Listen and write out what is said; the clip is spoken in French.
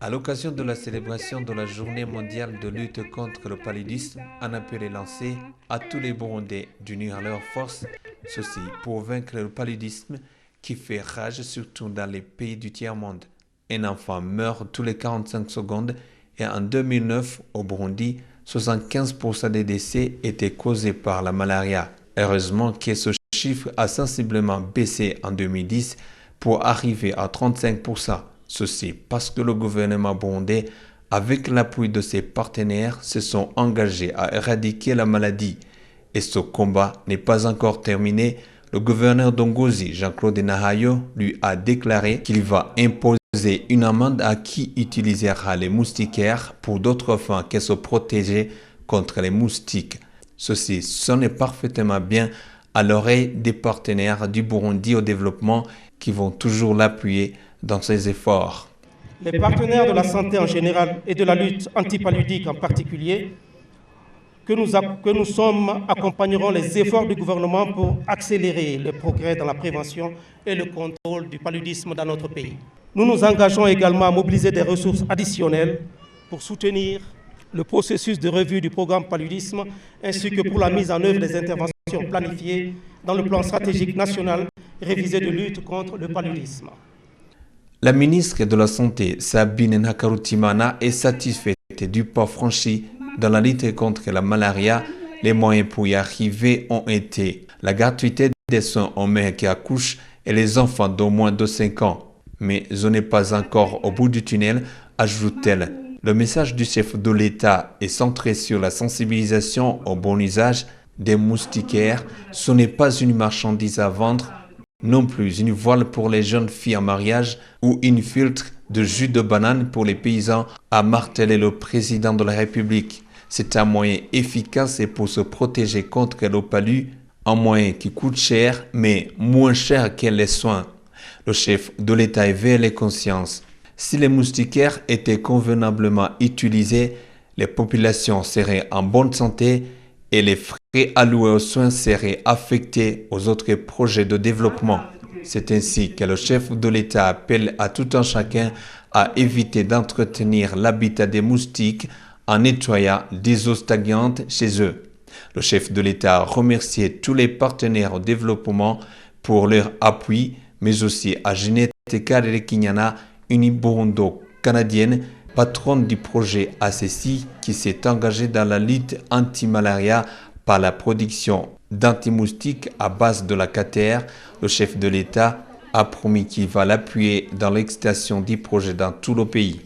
À l'occasion de la célébration de la Journée mondiale de lutte contre le paludisme, un appel est lancé à tous les Burundais d'unir leurs forces, ceci pour vaincre le paludisme qui fait rage surtout dans les pays du tiers-monde. Un enfant meurt tous les 45 secondes et en 2009, au Burundi, 75% des décès étaient causés par la malaria. Heureusement que ce chiffre a sensiblement baissé en 2010 pour arriver à 35%. Ceci parce que le gouvernement burundais, avec l'appui de ses partenaires, se sont engagés à éradiquer la maladie. Et ce combat n'est pas encore terminé. Le gouverneur d'Ongozi, Jean-Claude Nahayo, lui a déclaré qu'il va imposer une amende à qui utilisera les moustiquaires pour d'autres fins que se protéger contre les moustiques. Ceci sonne parfaitement bien à l'oreille des partenaires du Burundi au développement qui vont toujours l'appuyer dans ses efforts. Les partenaires de la santé en général et de la lutte antipaludique en particulier, que nous sommes accompagneront les efforts du gouvernement pour accélérer le progrès dans la prévention et le contrôle du paludisme dans notre pays. Nous nous engageons également à mobiliser des ressources additionnelles pour soutenir le processus de revue du programme paludisme ainsi que pour la mise en œuvre des interventions planifiées dans le plan stratégique national révisé de lutte contre le paludisme. La ministre de la Santé, Sabine Ntakarutimana, est satisfaite du pas franchi dans la lutte contre la malaria. Les moyens pour y arriver ont été la gratuité des soins aux mères qui accouchent et les enfants d'au moins de 5 ans. Mais on n'est pas encore au bout du tunnel, ajoute-t-elle. Le message du chef de l'État est centré sur la sensibilisation au bon usage des moustiquaires. Ce n'est pas une marchandise à vendre, non plus une voile pour les jeunes filles en mariage ou une filtre de jus de banane pour les paysans, a martelé le président de la République. C'est un moyen efficace et pour se protéger contre le palu, un moyen qui coûte cher, mais moins cher que les soins. Le chef de l'État éveille les consciences. Si les moustiquaires étaient convenablement utilisés, les populations seraient en bonne santé et les frais alloués aux soins seraient affectés aux autres projets de développement. C'est ainsi que le chef de l'État appelle à tout un chacun à éviter d'entretenir l'habitat des moustiques en nettoyant des eaux stagnantes chez eux. Le chef de l'État a remercié tous les partenaires au développement pour leur appui, mais aussi à Ginette Karekinyana, une burundo-canadienne, patronne du projet ACC, qui s'est engagée dans la lutte anti-malaria par la production d'antimoustiques à base de la cater. Le chef de l'État a promis qu'il va l'appuyer dans l'extension du projet dans tout le pays.